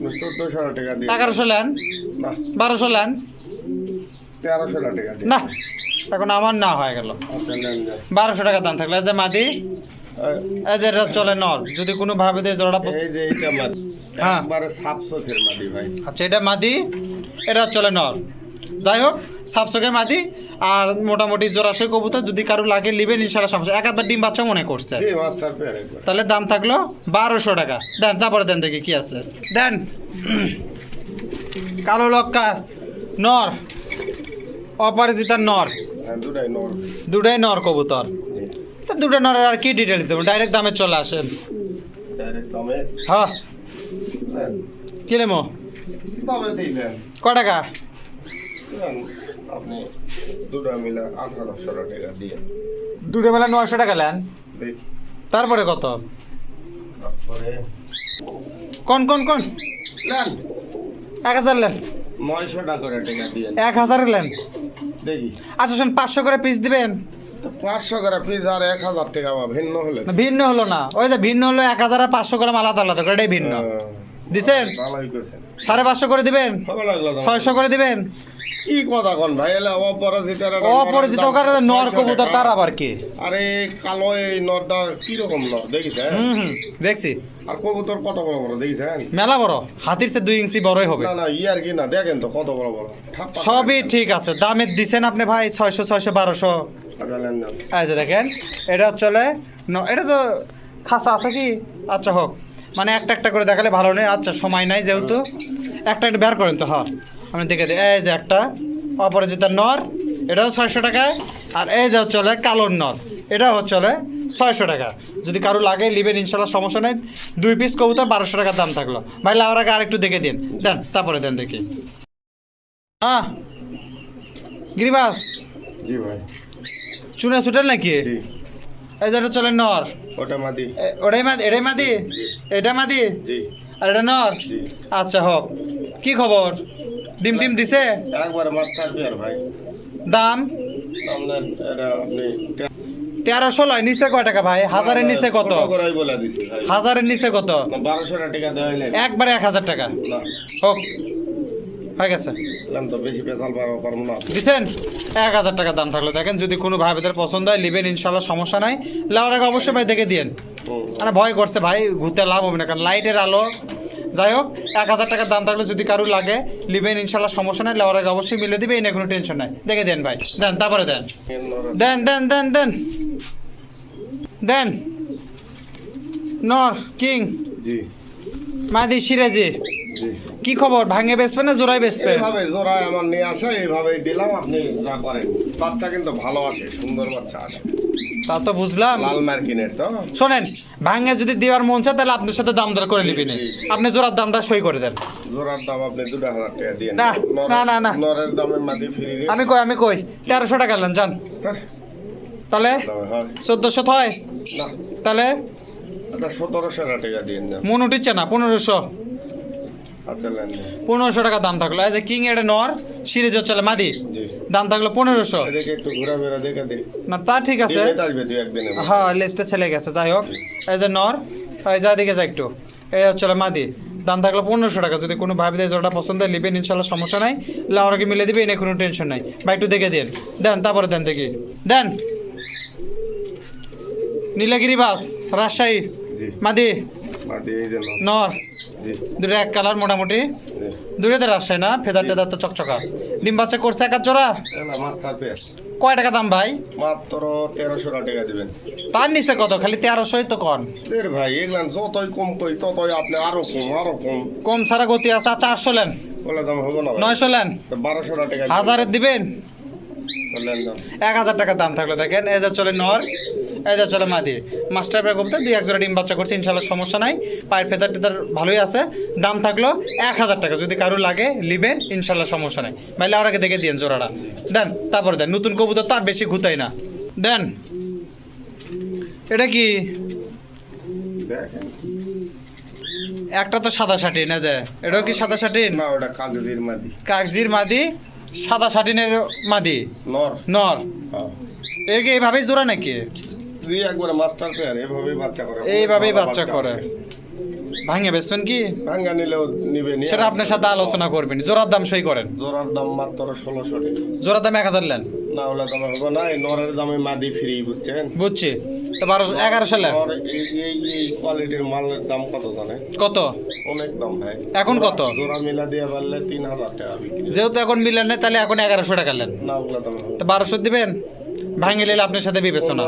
1400 টাকা দিই। 1100 লেন, না 1200 লেন, 1300 টাকা দিই। না এখন আমার না হয়ে গেল। আচ্ছা নেন যান। 1200 টাকা দাম থাকলে এই যে মাদি, এই যে এটা চলে নর, যদি কোনো ভাবে দিয়ে জোড়াটা এই যে এইটা মাদি হ্যাঁ। একবারে সাপ চোখের মাদি ভাই। আচ্ছা এটা মাদি, এটা চলে নর। যাই হোক সাবসকে মাদি আর মোটামুটি জোড়াশয় কবুতর, যদি কারো লাগে নেবেন ইনশাআল্লাহ সমস্যা। এক আধবার ডিম বাচ্চা মনে করছে, জি মাস্টার পেয়ার একবার। তাহলে দাম থাকলো 1200 টাকা। দেন তারপরে দেন দেখি কি আছে। দেন কালো লক্কার নর, অপরাজিতার নর, হ্যাঁ দুটাই নর। দুটাই নর কবুতর। জি তা দুটো নরের আর কি ডিটেলস দেবো, ডাইরেক্ট দামে চলে আসেন। ডাইরেক্ট দামে হ্যাঁ নেন। কি লেমো? দামে দিলেন কয় টাকা? নেন আপনি দুটা মিলে 1800 টাকা দিয়ে দুটো বেলা 900 টাকা নেন, দেখি। তারপরে কত? তারপরে কোন কোন কোন? নেন 1000 নেন, 900 টাকা করে টাকা দিয়ে 1000 নেন। দেখি। আচ্ছা শোন 500 করে পিস দিবেন। তো 500 করে পিস আর 1000 টাকা বা ভিন্ন হলে না, ভিন্ন হলো না, ওই যে ভিন্ন হলো 1000 আর 500 গ্রাম আলাদা আলাদা করে, এটাই ভিন্ন। দিছেন ভালোই করছেন। 550 করে দিবেন, ভালো লাগলো না। 600 করে দিবেন। কি কথা কোন ভাই? এলা অপরাজিত অপরিচিত ওখানে নর কবুতর, তার আবার কি? আরে কালো এই নরটা কি রকম নর দেখিছেন? দেখছি আর কবুতর কত বড় বড় দেখিছেন? মেলা বড়, হাতির চেয়ে 2 ইঞ্চি বড়ই হবে। না না ইয়ার কি না, দেখেন তো কত বড় বড়। ঠাপ্পা সবই ঠিক আছে, দামে দিছেন আপনি ভাই 600 600 1200। টাকা নেন না। এই যে দেখেন এটা চলে এটা তো খাসা আছে কি? আচ্ছা হোক, মানে একটা একটা করে দেখালে ভালো নেই। আচ্ছা সময় নাই যেহেতু, একটা একটা বের করেন তো। হ্যাঁ আমি দেখে দিই। এই যে একটা অপরাজিতার নর, এটাও 600 টাকায়। আর এই যে চলে কালোর নর, এটাও চলে 600 টাকা। যদি কারো লাগে নেবেন ইনশাল্লাহ সমস্যা নেই। 2 পিস কবুতর 1200 টাকার দাম থাকলো। ভাই লাউর আগে আরেকটু দেখে দিন, দেন তারপরে দেন দেখি। হ্যাঁ গিরিবাস জি ভাই। চুনা ছুটেন নাকি? জি এই যে এটা চলে নর, ওটা মাদি। ওটাই মাদি, এটাই মাদি, এটা মাদি জি আর এটা নর। জি আচ্ছা হোক, কি খবর? ডিম টিম দিছে? একবারে মাস্টার পেয়ার ভাই। দাম আপনার এটা আপনি 1300 লয়। নিচে কয় টাকা ভাই? 1000-এর নিচে কত? ছোট করেই বলে দিছি ভাই। 1000-এর নিচে কত? না 1200 টাকা দেওয়া হইলে একবারে 1000 টাকা না হোক, হয়ে গেছে। বললাম তো বেশি পেছাল পারবো না। দিছেন 1000 টাকা দাম থাকলো। দেখেন যদি কোনো ভাই ভেতর পছন্দ হয় নেবেন ইনশাল্লাহ সমস্যা নাই। লাউর আগে অবশ্যই ভাই দেখে দিন। মানে ভয় করছে ভাই, ঘুরতে লাভ হবে না কারণ লাইটের আলো। যাই হোক 1000 টাকার দাম থাকলে যদি কারো লাগে নেবেন ইনশাল্লাহ সমস্যা নাই। লাউর আগে অবশ্যই মিলে দিবে, এনে কোনো টেনশন নাই। দেখে দেন ভাই, দেন তারপরে দেন, দেন দেন দেন দেন দেন। নর কিং জি মাদি সিরাজি, জি কি খবর? ভাঙে বেচবে না জোড়ায় বেচবে? এইভাবে জোড়ায় আমার নিয়ে আসে, এইভাবেই দিলাম। আপনি যা করেন। বাচ্চা কিন্তু ভালো আসে, সুন্দর বাচ্চা আসে। তা তো বুঝলাম। লাল মার্কিনের তো। শোনেন ভাঙে যদি দেওয়ার মন চায় তাহলে আপনার সাথে দাম দর করে নিবি না, আপনি জোড়ার দামটা সই করে দেন। জোড়ার দাম আপনি 2000 টাকা দিয়ে না, না, না, না। নরের দামে মাদি ফ্রি। আমি কই 1300 টাকা নেন যান, তাহলে হয় 1400 হয়, না। তাহলে আচ্ছা 1700 টাকা দিয়ে দেন। মন উঠিচ্ছে না। 1500 আচ্ছা নেন। 1500 টাকা দাম থাকলো। এই যে কিং এটা নর, সিরিজ চলে মাদি, জি দাম থাকলো 1500। এদিকে একটু ঘোরাফেরা দেখে দে। না তা ঠিক আছে, আসবে তুই একদিনে। হ্যাঁ লিস্টে ছেলে গেছে। যাই হোক এই যে নর, এই যা দিকে যা একটু, এই হচ্ছে মাদি, দাম থাকলো 1500 টাকা। যদি কোনো ভাবি দেয় জোড়াটা পছন্দ হয় নেবেন ইনশাল্লাহ সমস্যা নাই। লাউরাকে মিলে দিবে, এনে কোনো টেনশন নাই। ভাই একটু দেখে দিন, দেন তারপরে দেন দেখি। দেন নীলগিরি বাস রাজশাহী জি মাদি মাদি এই যে নর। নর, জি দুটো এক কালার মোটামুটি, জি দূরেতে রাজশাহী না, ফেদার টেদার তো চকচকা। ডিম বাচ্চা করছে এক জোড়া। এলা মাস্টার পেয়ার কয় টাকা দাম ভাই? মাত্র 1300 টাকা দিবেন। তার নিচে কত? খালি 1300-ই তো কন। এর ভাই এগুলান যতই কম কই ততই আপনি আরো কম আরো কম। কম ছাড়া গতি আছে। আচ্ছা 800 লেন, বলে দাম হবে না ভাই। 900 লেন, 1200 টাকা 1000-এর দিবেন। বললেন দাম 1000 টাকা দাম থাকলো। দেখেন এই যে চলে নর, এই যে চলে মাদি, মাস্টার পেয়ার কবুতর 2-1 জোড়া ডিম বাচ্চা করছে ইনশাল্লাহ সমস্যা নাই। পায়ের ফেদার টেদার ভালোই আছে। দাম থাকলো 1000 টাকা। যদি কারো লাগে লিবেন ইনশাল্লাহ সমস্যা নাই। ভাই লাউরাকে দেখে দিন জোড়াটা, দেন তারপরে দেন। নতুন কবুতর তার বেশি ঘুতাই না। দেন এটা কি? দেখেন একটা তো সাদা শাটিন না যে, এটাও কি সাদা শাটিন? না ওটা কাগজির মাদি। কাগজির মাদি, সাদা শাটিনের মাদি, নর। নর। হ্যাঁ। এর কি এইভাবেই জোড়া নাকি? জি একবারে মাস্টার পেয়ার, এইভাবেই বাচ্চা করে। এইভাবেই ভালো বাচ্চা করে। আছে। ভাঙে বেচবেন কি? ভাঙ্গা নিলেও নিবে, নিয়ে সেটা আপনার সাথে আলোচনা করবেন। জোড়ার দাম সই করেন। জোড়ার দাম মাত্র 1600 টাকা। জোড়ার দাম 1000 নেন। না হলে দামে হবে না, এই নরের দামে মাদি ফ্রি, বুঝছেন? বুঝছি, তো 1100 নেন। নর এই কোয়ালিটির মালের দাম কত জানেন? কত অনেক দাম ভাই। এখন কত? জোড়া মিলা দিয়ে পারলে 3000 টাকা বিক্রি। যেহেতু এখন মিলেন না, তাহলে এখন 1100 টাকা নেন। না ওগুলা দাম হবে তো 1200 দিবেন। ভাঙে নিলে আপনার সাথে বিবেচনা।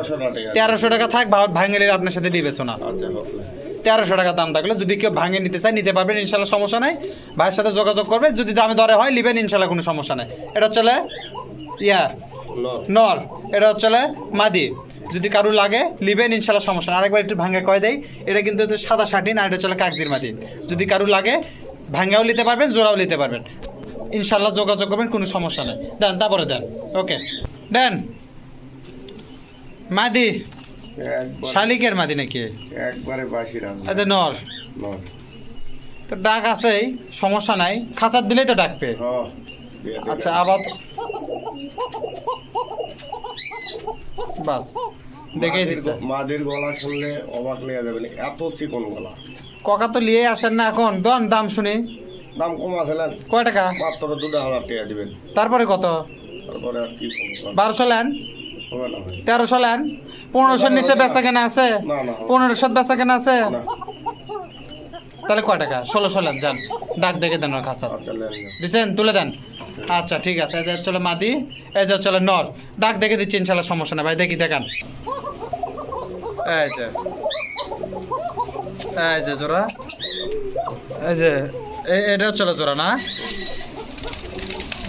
1300 টাকা থাক, ভাঙে নিলে আপনার সাথে বিবেচনা। আচ্ছা হবে। 1300 টাকা দাম থাকলে যদি কেউ ভাঙে নিতে চায় নিতে পারবেন, ইনশাল্লাহ সমস্যা নাই। ভাইয়ের সাথে যোগাযোগ করবে, যদি দামে দরে হয় নিবেন, ইনশাল্লাহ কোনো সমস্যা নাই। এটা চলে নর। নর, এটা চলে মাদি। যদি কারো লাগে নিবেন, ইনশাল্লাহ সমস্যা নাই। আরেকবার একটু ভাঙে কয় দেয়, এটা কিন্তু সাদা শাটিন, আর এটা চলে কাগজির মাদি। যদি কারো লাগে ভাঙ্গাও নিতে পারবেন, জোড়াও নিতে পারবেন, ইনশাল্লাহ যোগাযোগ করবেন, কোনো সমস্যা নেই। দেন, তারপরে দেন। ওকে দেন। মাদি একবার শালিকের মাদি নাকি? একবারে বাসি রান। আচ্ছা, নর। নর। তো ডাক আছেই, সমস্যা নাই, খাঁচার দিলেই তো ডাকবে। হ্যাঁ। দিয়ে দিবেন। আচ্ছা, আবার বাস দেখেই দিচ্ছে। মাদের গলা শুনলে অবাক লেগে যাবেন, এত চিকন গলা। ককা তো নিয়ে আসেন না এখন, দন দাম শুনি। দাম কম আছিলেন কয় টাকা? মাত্র 2000 টাকা দিবেন। তারপরে কত? তারপরে আর কি কম 1200 নেন, হবে না ভাই। 1300 নেন, 1500 নিচে বেচা কেনা আছে? না না 1500 বেচা কেনা আছে? না। তাহলে কয় টাকা? 1600 নেন, যান। ডাক দেখে দেন ওর খাঁচা। আচ্ছা লেন না। দিচ্ছেন, তুলে দেন। আচ্ছা ঠিক আছে, এই যে চলে মাদি, এই যে চলে নর। ডাক দেখে দিচ্ছি, ইনশাল্লাহ সমস্যা না ভাই। দেখি দেখান। এই যে, এই যে জোড়া, এই যে এটা চলে জোড়া না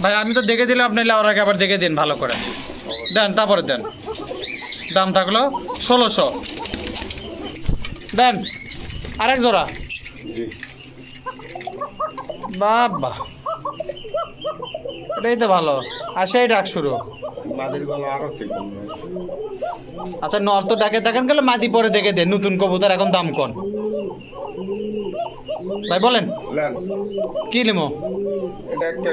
ভাই? আমি তো দেখে দিলাম, আপনি লাউর আগে আবার দেখে দিন ভালো করে। দেন, তারপরে দেন। দাম থাকলো 1600। দেন আরেক জোড়া। জি। বাবা, এটাই তো ভালো। আর সেই ডাক শুরু। মাদের গলা আরো চিকন ভাই। আচ্ছা, নর তো ডাকে দেখেন গেলে, মাদি পরে দেখে দেন। নতুন কবুতর, এখন দাম কম ভাই, বলেন লেন। কি লিমো? এটা একটা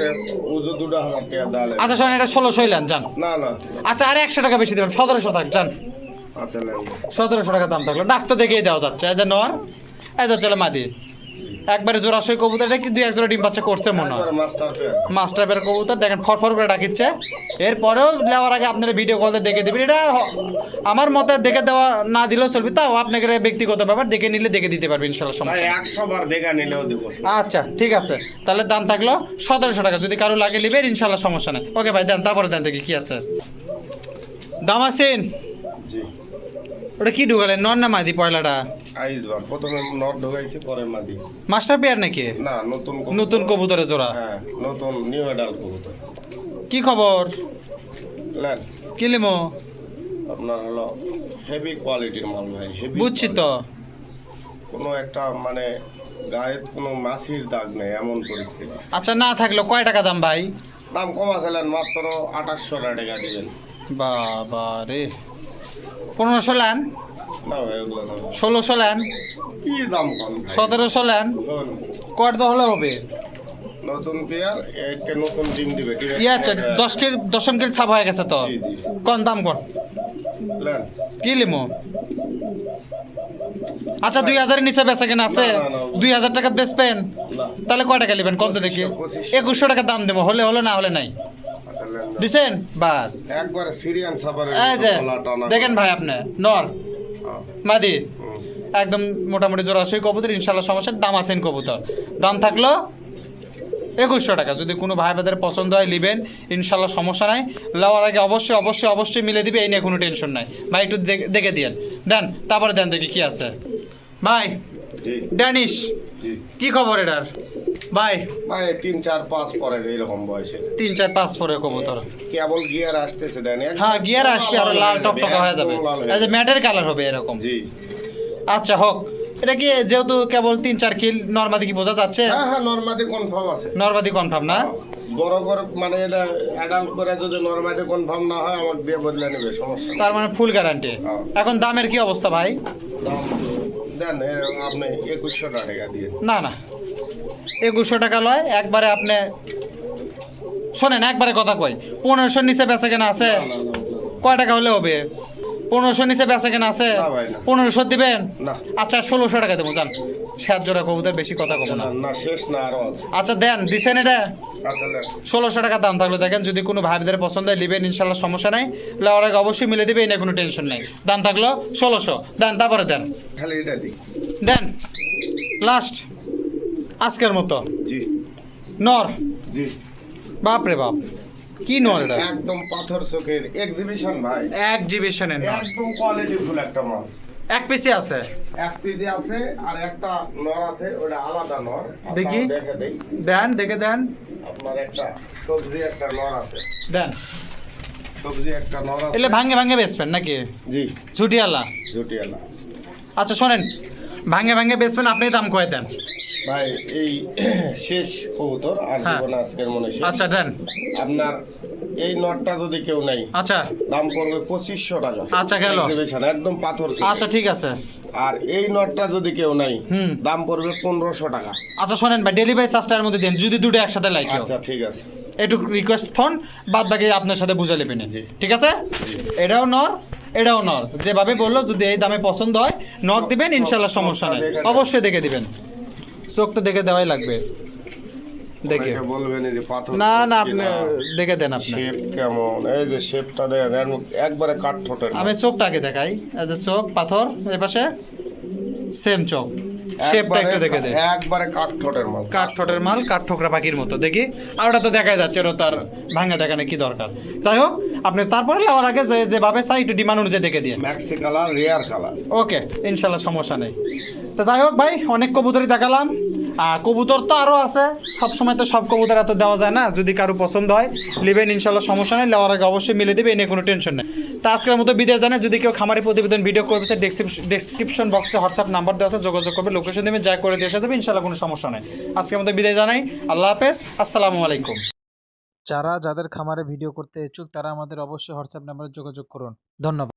উজু 2000 টাকা দালে। আচ্ছা শোনেন, এটা 1600 নেন, যান। না না। আচ্ছা, আর 100 টাকা বেশি দিলাম, 1700 থাক, যান। আচ্ছা লেন। 1700 টাকা দাম থাকলো। ডাক তো দেখেই দেওয়া যাচ্ছে। এই যে নর, এই যে চলে মাদি। একবারে জোড়াশয় কবুতর। এটা কি 2-1 জোড়া ডিম বাচ্চা করছে মনে হয়। একবারে মাস্টার পেয়ার। মাস্টার বের কবুতর দেখেন, ফটফট করে ডাকিচ্ছে। এরপরেও নেওয়ার আগে আপনারা ভিডিও কলে দেখে দেবেন। এটা আমার মতে দেখে দেওয়া না দিলেও চলবে, তাও আপনাকে ব্যক্তিগত ব্যাপার, দেখে নিলে দেখে দিতে পারবে, ইনশাল্লাহ ভাই সমস্যা নেই। 100 বার দেখা নিলেও দেব। আচ্ছা ঠিক আছে, তাহলে দাম থাকলো 1700 টাকা। যদি কারো লাগে নেবেন, ইনশাল্লাহ সমস্যা নেই। ওকে ভাই, দেন, তারপরে দেন দেখি কি আছে। দাম আছেন? জি। ওটা কি ঢুকালেন, নর না মাদি পয়লাটা? আইজবার প্রথমে নট ঢুকাইছি, পরে মাদি। মাস্টার পেয়ার নাকি? না নতুন কবুতর। নতুন কবুতরের জোড়া। হ্যাঁ নতুন নিউ অ্যাডাল্ট কবুতর। কি খবর? লেন। কি লিমো? আপনার হলো হেভি কোয়ালিটির মাল ভাই, হেভি। বুঝছি তো। কোনো একটা মানে গায়ে কোনো মাছির দাগ নেই, এমন পরিস্থিতি। আচ্ছা, না থাকলো কয় টাকা দাম ভাই? দাম কম আছিলেন, মাত্র 2800 টাকা দিবেন। বাবা রে, 1500 নেন, না ভাই ওগুলো না। 1600 নেন, কি দাম কম ভাই? 1700 নেন। বল। কয়টা হলে হবে? নতুন পেয়ার, একটা নতুন ডিম দিবে, ঠিক আছে? ইয়ে আছে, 10 কেজি ছাপ হয়ে গেছে তো। জি, জি। কোন দাম কোন? লেন। কি লিমো? আচ্ছা, 2000 এর নিচে বেচা কেনা আছে? না, না, না। 2000 টাকা বেচবেন? না। তাহলে কয় টাকা নেবেন কত দেখি? 2100 টাকা দাম দেবো, হলে হলে, না হলে নাই। আচ্ছা, লেন। দিছেন বাস। একবারে সিরিয়ান সাফারের এই যে গলা টানা। দেখেন ভাই, আপনি নর হ্যাঁ। মাদি হুম। একদম মোটামুটি জোড়াশয় কবুতর, ইনশাল্লাহ সমস্যা। দাম আছেন কবুতর, দাম থাকলো 2100 টাকা। যদি কোনো ভাই বাদের পছন্দ হয় নেবেন, ইনশাল্লাহ সমস্যা নাই। লওয়ার আগে অবশ্যই অবশ্যই অবশ্যই মিলে দিবে, এই নিয়ে কোনো টেনশন নাই ভাই। একটু দেখে দিয়েন, দেন, তারপরে দেন দেখি কি আছে ভাই। জি। ড্যানিশ, জি। কি খবর এটার ভাই? ভাই 3, 4, 5 পরের এইরকম বয়সে 3, 4, 5 পরে কবুতর। কেবল গিয়ার আসতেছে দেন। হ্যাঁ, গিয়ার আসবে, আর লাল টকটকা হয়ে যাবে, এই যে ম্যাটের কালার হবে এরকম। জি। আচ্ছা হোক। এটা কি যেহেতু কেবল 3-4 কিল নরমাদি কি বোঝা যাচ্ছে? হ্যাঁ হ্যাঁ নরমাদি কনফার্ম আছে। নরমাদি কনফার্ম না? বড় করে মানে এটা অ্যাডাল্ট করে যদি নরমাদি কনফার্ম না হয় আমাকে দিয়ে বদলে নেবে, সমস্যা নেই। তার মানে ফুল গ্যারান্টি। হ্যাঁ। এখন দামের কি অবস্থা ভাই? দাম দেন আপনি 2100 টাকা দিয়ে। না না 2100 টাকা লয়, একবারে আপনি শোনেন, একবারে কথা কই, 1500 নিচে বেচা কেনা আছে? কয় টাকা হলে হবে? 1500 নিচে বেচা কেনা আছে? না ভাই, না। 1500 দিবেন? না। আচ্ছা 1600 টাকা দেবো, যান। 7 জোড়া কবুতর, বেশি কথা কব না। না শেষ না, আরো আছে। আচ্ছা দেন, দিছেন এটা? আচ্ছা দেন। 1600 টাকা দাম থাকলো, দেখেন যদি কোনো ভাইদের পছন্দ হয় নেবেন, ইনশাল্লাহ সমস্যা নাই। লেওয়ার আগে অবশ্যই মিলে দিবে, এই নিয়ে কোনো টেনশন নাই। দাম থাকলো 1600, দেন, তারপরে দেন, খালি এটা দিই। দেন লাস্ট আজকের মতো। জি নর, জি। বাপ রে বাপ, কি নর এটা? একদম পাথর চোখের এক্সিবিশন ভাই, এক্সিবিশনের নর, একদম কোয়ালিটিফুল একটা মাল। এক পিসি আছে? এক পিজি আছে, আর একটা নর আছে, ওটা আলাদা নর। দেখি। আপনার দেখে দেই। দেন, দেখে দেন, আপনার একটা সবজি একটা নর আছে, দেন। সবজি একটা নর আছে। এলে ভাঙে ভাঙে বেচবেন নাকি? জি ছুটিয়ালা? জুটিয়ালা। আচ্ছা শোনেন, ভাঙে ভাঙে বেচবেন, আপনি দাম কয়ে দেন। ভাই এই শেষ কবুতর, আর হ্যাঁ। জীবন আজকের মনে শেষ। আচ্ছা দেন। আপনার এই নটটা যদি কেউ নেই, আচ্ছা দাম পড়বে 2500 টাকা। আচ্ছা, গেল। Exhibition, একদম পাথর চোখের। আচ্ছা ঠিক আছে। আর এই নটটা যদি কেউ নাই, হুম। দাম পড়বে 1500 টাকা। আচ্ছা শোনেন ভাই, ডেলিভারি চার্জটার মধ্যে দেন, যদি দুটো একসাথে লাগে। আচ্ছা ঠিক আছে। একটু রিকোয়েস্ট ফোন, বাদ বাকি আপনার সাথে বুঝে নেবেন। জি। ঠিক আছে? এটাও নর, এটাও নর, যেভাবে বললো, যদি এই দামে পছন্দ হয় নক দিবেন, ইনশাল্লাহ সমস্যা নেই। দেখে দেন। অবশ্যই দেখে দিবেন, চোখ তো দেখে দেওয়াই লাগবে। দেখে অনেকে বলবেন এই যে পাথর না না, চোখ আপনি কিনা, দেখে দেন। আপনি শেপ কেমন, এই যে শেপটা দেন, একবারে কাঠ ঠোঁটের আমি চোখটা আগে দেখাই, এই যে চোখ পাথর, এ পাশে সেম চোখ, শেপটা একটু দেখে দেন। একবারে কাঠ ঠোঁটের মাল। কাঠ ঠোঁটের মাল, কাঠ ঠোকরা পাখির মতো। দেখি, আর ওটা তো দেখা যাচ্ছে, ওটা তার ভাঙা দেখানে কি দরকার। যাই হোক, আপনি তারপরে নেওয়ার আগে যেভাবে চাই একটু ডিমান্ড অনুযায়ী দেখে দিয়ে। Maxi colour, rare colour. Okay, ইনশাল্লাহ সমস্যা নেই। তো যাই হোক ভাই, অনেক কবুতরই দেখালাম। কবুতর তো আরও আছে, সব সময় তো সব কবুতর এত দেওয়া যায় না। যদি কারো পছন্দ হয় নেবেন, ইনশাল্লাহ সমস্যা নেই, নেওয়ার আগে অবশ্যই মিলে দেবে, এ নিয়ে কোনো টেনশন নেই। তা আজকের মতো বিদেশ জানে, যদি কেউ খামারি প্রতিবেদন ভিডিও করবে, ডেসক্রিপশন বক্সে হোয়াটসঅ্যাপ নাম্বার দেওয়া আছে, যোগাযোগ করবে, লোকেশন দেবে, যা করে দিয়ে এসে যাবে, ইনশাল্লাহ কোনো সমস্যা নেই। আজকের মতো বিদায় জানাই, আল্লাহ হাফেজ, আসসালামু আলাইকুম। যাদের খামারে ভিডিও করতে ইচ্ছুক, তারা আমাদের অবশ্যই হোয়াটসঅ্যাপ নাম্বারে যোগাযোগ করুন। ধন্যবাদ।